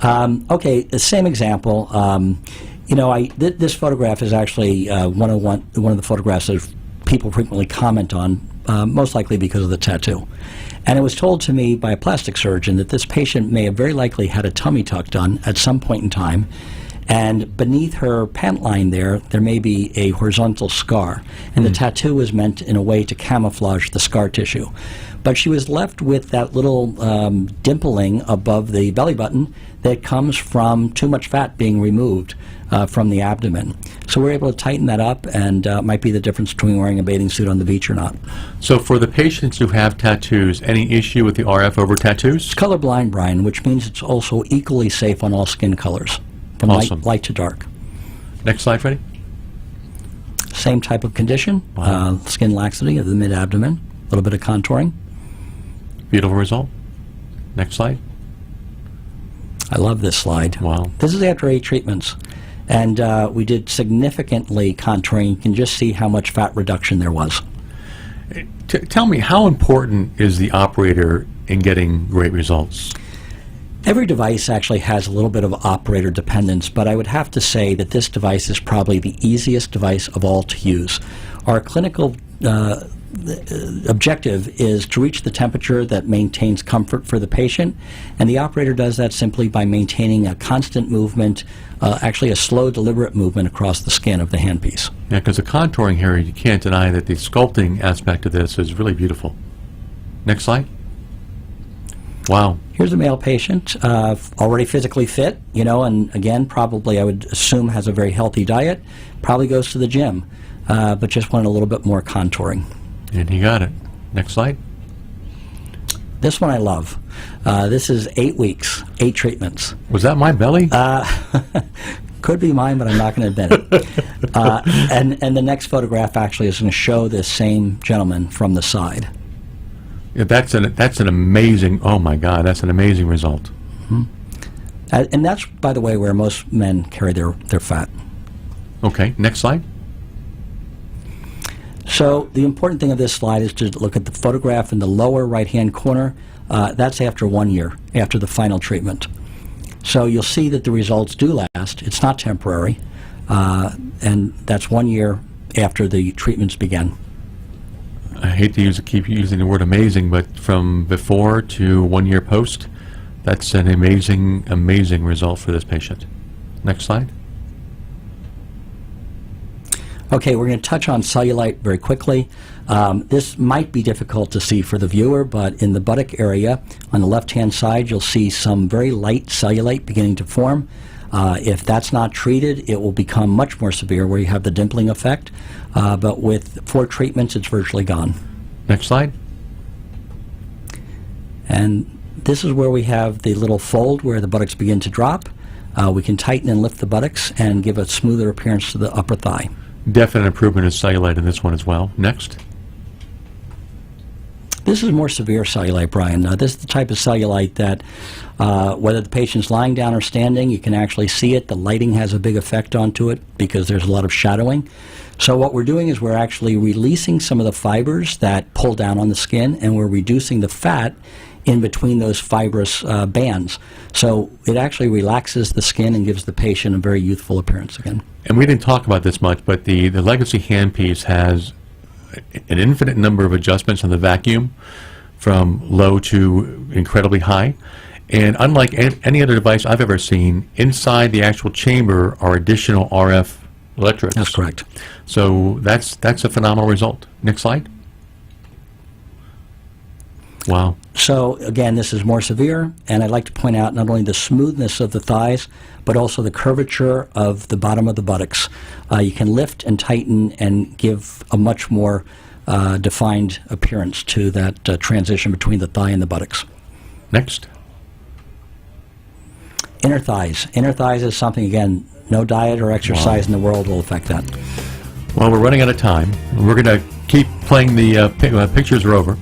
Okay, the same example. This photograph is actually one of the photographs that people frequently comment on, most likely because of the tattoo. And it was told to me by a plastic surgeon that this patient may have very likely had a tummy tuck done at some point in time, and beneath her pant line there may be a horizontal scar, and the tattoo was meant in a way to camouflage the scar tissue. But she was left with that little dimpling above the belly button that comes from too much fat being removed from the abdomen. So we're able to tighten that up, and might be the difference between wearing a bathing suit on the beach or not. So for the patients who have tattoos, any issue with the RF over tattoos? It's colorblind, Brian, which means it's also equally safe on all skin colors, from Awesome. light to dark. Next slide, Freddie. Same type of condition, Wow. skin laxity of the mid-abdomen, a little bit of contouring. Beautiful result. Next slide. I love this slide. Wow. This is after 8 treatments. And we did significantly contouring. You can just see how much fat reduction there was. Tell me, how important is the operator in getting great results? Every device actually has a little bit of operator dependence, but I would have to say that this device is probably the easiest device of all to use. Our clinical objective is to reach the temperature that maintains comfort for the patient, and the operator does that simply by maintaining a constant movement, actually a slow, deliberate movement across the skin of the handpiece. Yeah, because the contouring here, you can't deny that the sculpting aspect of this is really beautiful. Next slide. Wow. Here's a male patient, already physically fit, and again, probably I would assume has a very healthy diet, probably goes to the gym, but just wanted a little bit more contouring. And he got it. Next slide. This one I love. This is 8 weeks, 8 treatments. Was that my belly? Could be mine, but I'm not going to admit it. And the next photograph actually is going to show this same gentleman from the side. Yeah, that's an amazing, oh my God, that's an amazing result. Mm-hmm. And that's, by the way, where most men carry their fat. Okay, next slide. So the important thing of this slide is to look at the photograph in the lower right-hand corner. That's after 1 year, after the final treatment. So you'll see that the results do last. It's not temporary. And that's 1 year after the treatments began. I hate to keep using the word amazing, but from before to 1 year post, that's an amazing, amazing result for this patient. Next slide. Okay, we're going to touch on cellulite very quickly. This might be difficult to see for the viewer, but in the buttock area on the left-hand side, you'll see some very light cellulite beginning to form. If that's not treated, it will become much more severe where you have the dimpling effect. But with 4 treatments, it's virtually gone. Next slide. And this is where we have the little fold where the buttocks begin to drop. We can tighten and lift the buttocks and give a smoother appearance to the upper thigh. Definite improvement in cellulite in this one as well. Next. This is more severe cellulite, Brian. This is the type of cellulite that whether the patient's lying down or standing, you can actually see it. The lighting has a big effect onto it because there's a lot of shadowing. So what we're doing is we're actually releasing some of the fibers that pull down on the skin, and we're reducing the fat in between those fibrous bands. So it actually relaxes the skin and gives the patient a very youthful appearance again. And we didn't talk about this much, but the Legacy handpiece has an infinite number of adjustments on the vacuum from low to incredibly high. And unlike any other device I've ever seen, inside the actual chamber are additional RF electrodes. That's correct. So that's a phenomenal result. Next slide. Wow. So again, this is more severe, and I'd like to point out not only the smoothness of the thighs, but also the curvature of the bottom of the buttocks. You can lift and tighten and give a much more defined appearance to that transition between the thigh and the buttocks. Next. Inner thighs. Inner thighs is something, again, no diet or exercise in the world will affect that. Well, we're running out of time. We're going to keep playing the pictures are over.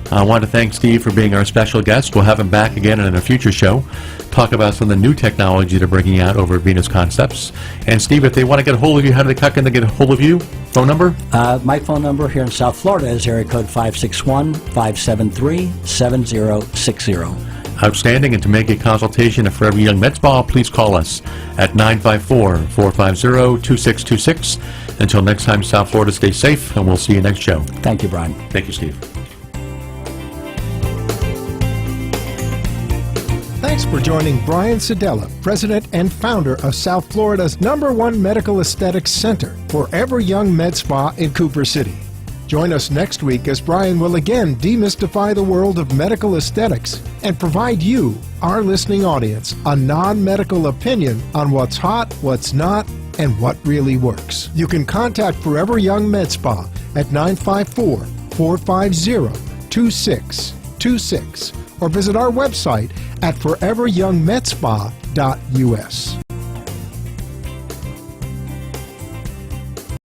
I want to thank Steve for being our special guest. We'll have him back again in a future show, talk about some of the new technology they're bringing out over at Venus Concepts. And Steve, if they want to get a hold of you, how can they get a hold of you? Phone number? My phone number here in South Florida is area code 561-573-7060. Outstanding. And to make a consultation at Forever Young Med Spa, please call us at 954-450-2626. Until next time, South Florida, stay safe, and we'll see you next show. Thank you, Brian. Thank you, Steve. Thanks for joining Brian Sedella, president and founder of South Florida's #1 medical aesthetics center, Forever Young Med Spa in Cooper City. Join us next week as Brian will again demystify the world of medical aesthetics and provide you, our listening audience, a non-medical opinion on what's hot, what's not, and what really works. You can contact Forever Young Med Spa at 954-450-2626 or visit our website at foreveryoungmedspa.us.